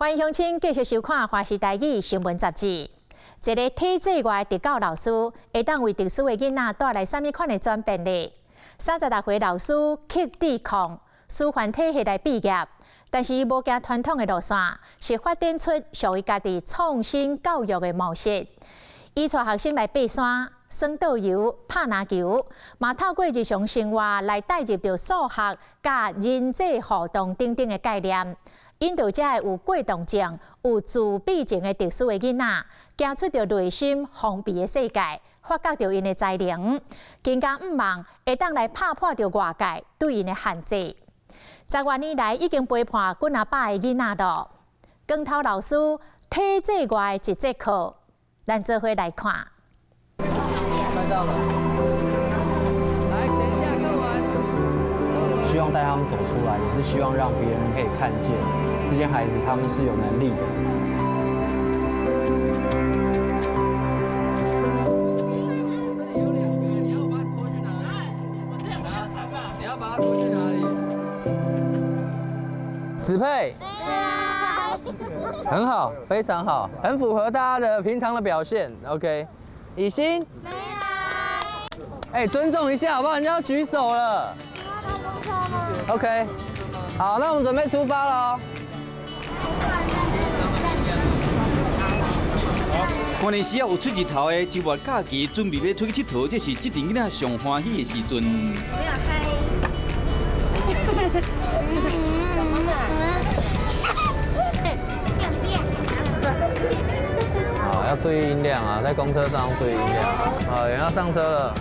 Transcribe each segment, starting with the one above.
欢迎乡亲继续收看《华视台语新闻杂志》。一个体制外特教老师会当为特殊的囡仔带来什么款的转变呢？36岁老师克抵抗师范体系来毕业，但是伊无行传统的路线，是发展出属于家己创新教育的模式。伊带学生来爬山、耍导游、拍篮球，嘛透过日常生活来带入到数学、甲人际互动等等的概念。引导这有过动症、有自闭症的特殊的囡仔，走出到内心封闭的世界，发觉到因的才能，更加毋忘会当来打破到外界对因的限制。10多年来，已经陪伴几啊百个囡仔了。光头老师体制外一节课，咱做伙来看。快到了，来，等一下课完。希望带他们走出来，也是希望让别人可以看见这些孩子他们是有能力的。你要把它拖去哪里？子佩。很好，非常好，很符合大家的平常的表现。OK， 以心。没来。尊重一下好不好？人家要举手了。OK， 好，那我们准备出发了哦。关键时啊有出日头的周末假期，准备要出去佚佗，这是这阵囡仔上欢喜的时阵。不要开。好，要注意音量啊，在公车上注意音量。好，有人要上车了。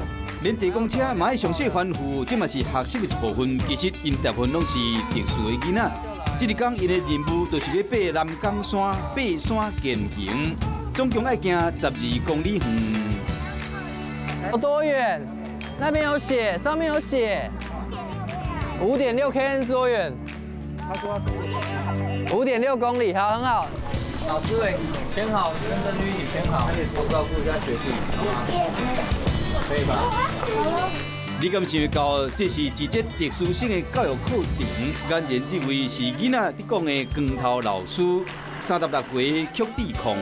连坐公车嘛爱详细吩咐，这嘛是学习的一部分。其实因大部分拢是特殊的囡仔。这日讲因的任务就是要爬南港山，爬山健行，总共要行12公里远。有多远？那边有写，上面有写。5.6 km 是多远？5.6公里，好，很好。老师伟，选好，跟郑律一起选好，照顾一下学弟，好吗？可以吧？你敢想到这是一节特殊性的教育课程？原言这位是囡仔伫讲的光头老师，36岁曲抵抗。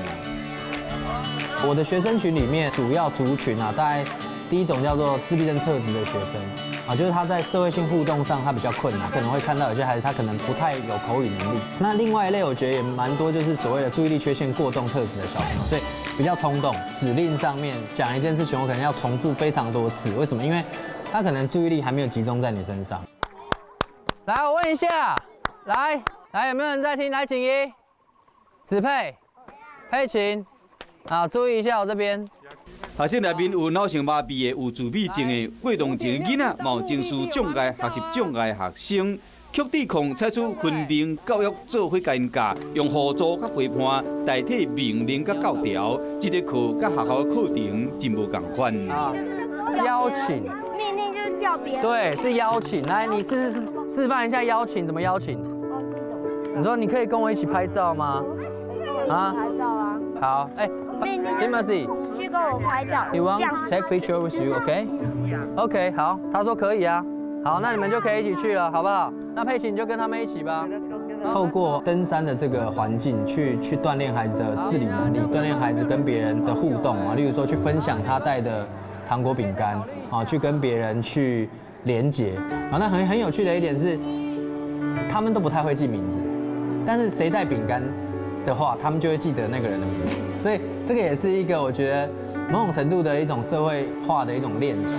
我的学生群里面主要族群啊，大概第一种叫做自闭症特质的学生啊，就是他在社会性互动上他比较困难，可能会看到有些孩子他可能不太有口语能力。那另外一类我觉得也蛮多，就是所谓的注意力缺陷过动特质的小朋友，所以比较冲动，指令上面讲一件事情，我可能要重复非常多次。为什么？因为他可能注意力还没有集中在你身上。来，我问一下，来，有没有人在听？来，景怡、子佩、佩琴，啊，注意一下我这边。学生内面有脑性麻痹的、有自闭症的、过动症的囡仔，有情绪障碍、学习障碍学生。曲抵抗采取分明教育做伙间教，用辅助甲陪伴代替命令甲教条。这节课甲学校的课程真无共款。邀请。命令就是叫别人。对，是邀请。来，你示范一下邀请，怎么邀请？你说你可以跟我一起拍照吗？啊？拍照啊。好，Timothy， 去跟我拍照。You want take picture with you? OK， 好，他说可以啊。好，那你们就可以一起去了，好不好？那佩奇你就跟他们一起吧。透过登山的这个环境去锻炼孩子的自理能力，锻炼孩子跟别人的互动啊，例如说去分享他带的糖果饼干啊，去跟别人去连结啊。那很有趣的一点是，他们都不太会记名字，但是谁带饼干的话，他们就会记得那个人的名字。所以这个也是一个我觉得某种程度的一种社会化的一种练习。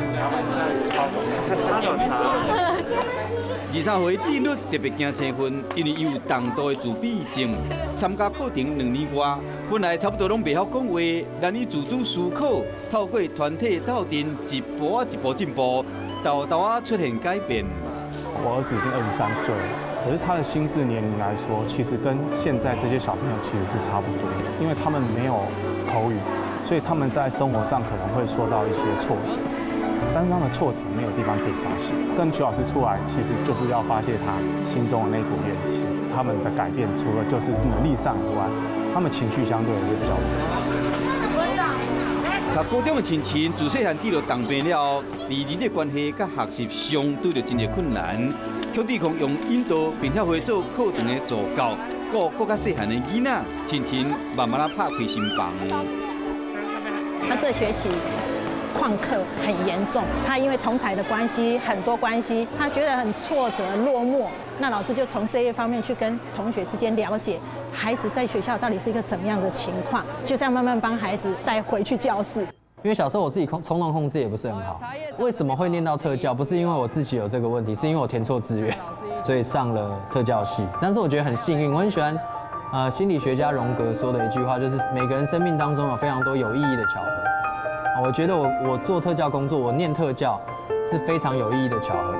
23岁智律特别惊青训，因为伊有重度的自闭症，参加课程2年外，本来差不多拢袂晓讲话，但伊自主思考，透过团体斗阵，一步啊一步进步，豆豆啊出现改变。我儿子已经23岁了，可是他的心智年龄来说，其实跟现在这些小朋友其实是差不多的，因为他们没有口语，所以他们在生活上可能会受到一些挫折。但是他们挫折没有地方可以发泄，跟曲老师出来，其实就是要发泄他心中的那股怨气。他们的改变除了就是能力上以外，他们情绪相对也比较足。读高中的亲情，自细汉遇到当兵了后，在人际关系甲学习上拄着真侪困难。曲抵抗用引导并且会做课程的助教，顾更较细汉的囡仔，亲亲慢慢拍开心房。他这学期旷课很严重，他因为同侪的关系，很多关系，他觉得很挫折、落寞。那老师就从这一方面去跟同学之间了解孩子在学校到底是一个什么样的情况，就这样慢慢帮孩子带回去教室。因为小时候我自己冲动控制也不是很好，为什么会念到特教？不是因为我自己有这个问题，是因为我填错志愿，所以上了特教系。但是我觉得很幸运，我很喜欢心理学家荣格说的一句话，就是每个人生命当中有非常多有意义的巧合。我觉得我做特教工作，我念特教是非常有意义的巧合。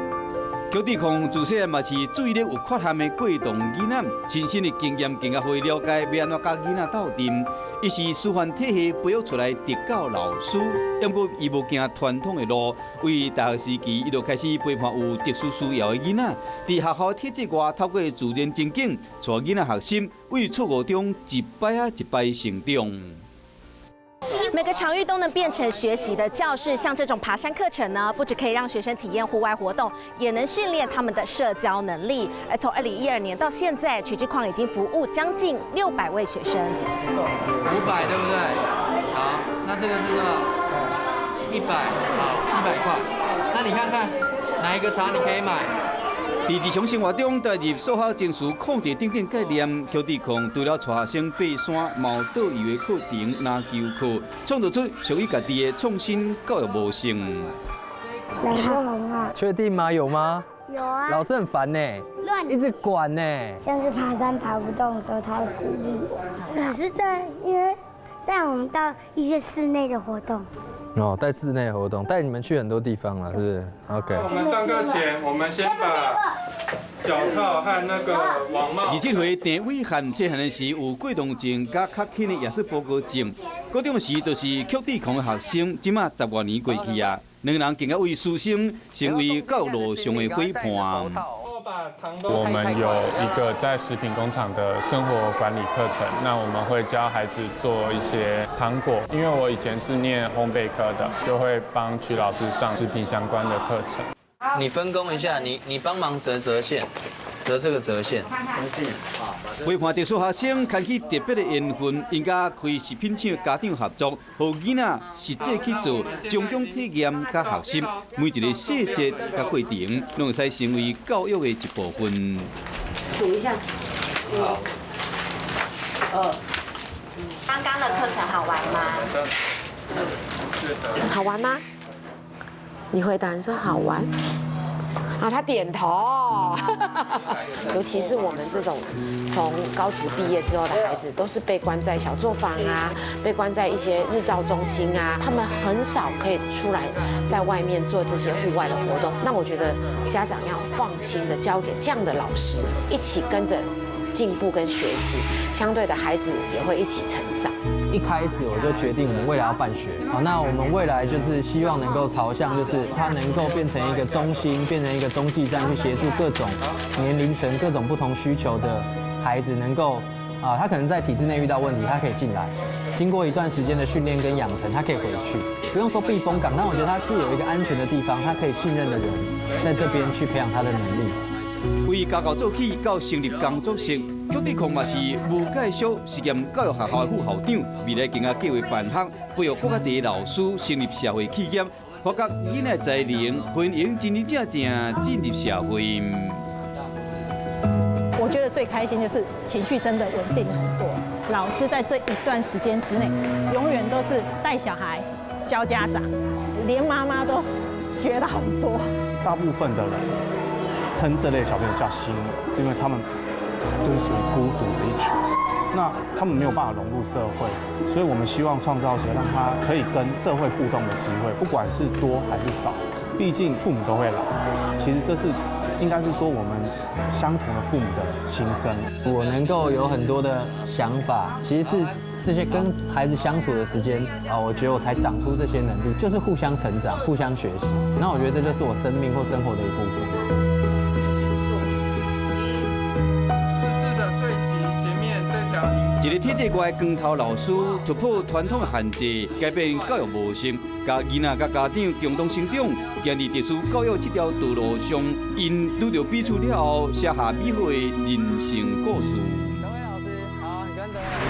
邱志康自细嘛是注意力有缺陷的过动囡仔，亲身的经验更加会了解要安怎教囡仔斗阵。伊是师范体系培育出来特教老师，不过伊无行传统的路，为大学时期伊就开始陪伴有特殊需要的囡仔，在学校体制外透过自然情景，带囡仔学心，为错误中一摆一摆成长。每个场域都能变成学习的教室，像这种爬山课程呢，不只可以让学生体验户外活动，也能训练他们的社交能力。而从2012年到现在，曲志矿已经服务将近600位学生。500对不对？好，那这个是多少？100，好，100块。那你看看哪一个茶你可以买？在日常生活中带入数学、情绪控制等等概念，邱志康除了带学生爬山、毛岛游的课程、篮球课，创造出属于家己的创新教育模式。老师很好。确定吗？有吗？有啊。老师很烦呢，一直管呢。像是爬山爬不动的时候，他会鼓励我。老师带我们到一些室内的活动。哦，带室内活动，带你们去很多地方了，是不是 ？OK。我们上课前，我们先把脚套和那个网帽。而这回定位限细汉的是有过动症加较轻的亚斯伯格症，高中时就是曲志康的学生，即马10多年过去啊，两人更加为师生成为教育路上的伙伴。我们有一个在食品工厂的生活管理课程，那我们会教孩子做一些糖果，因为我以前是念烘焙科的，就会帮曲老师上食品相关的课程。你分工一下，你帮忙折线，折这个折线。陪伴特殊学生开启特别的缘分，应该开食品厂家长合作，让囡仔实际去做，种种体验加学习，每一个细节加过程，拢会使成为教育的一部分。数一下。好。刚刚的课程好玩吗？好玩吗？你回答，你说好玩。啊，他点头。尤其是我们这种从高职毕业之后的孩子，都是被关在小作坊啊，被关在一些日照中心啊，他们很少可以出来在外面做这些户外的活动。那我觉得家长要放心的交给这样的老师，一起跟着进步跟学习，相对的孩子也会一起成长。一开始我就决定我们未来要办学，好，那我们未来就是希望能够朝向，就是它能够变成一个中心，变成一个中继站，去协助各种年龄层、各种不同需求的孩子，能够他可能在体制内遇到问题，他可以进来，经过一段时间的训练跟养成，他可以回去，不用说避风港，但我觉得他是有一个安全的地方，他可以信任的人在这边去培养他的能力。为家教做起到成立工作室，邱志康嘛是无介绍实验教育学校的副校长，未来更加计划办学，培育更加侪老师成立社会企业，发觉囡仔才能欢迎真正进入社会。我觉得最开心就是情绪真的稳定很多。老师在这一段时间之内，永远都是带小孩、教家长，连妈妈都学到很多。大部分的人称这类小朋友叫新，因为他们就是属于孤独的一群，那他们没有办法融入社会，所以我们希望创造让他可以跟社会互动的机会，不管是多还是少，毕竟父母都会老，其实这是应该是说我们相同的父母的心声。我能够有很多的想法，其实是这些跟孩子相处的时间我觉得我才长出这些能力，就是互相成长、互相学习。那我觉得这就是我生命或生活的一部分。一个体制外的光头老师突破传统的限制，改变教育模式，甲囡仔甲家长共同成长，行入特殊教育这条道路上，因拄到彼此了后，写下美好的人生故事。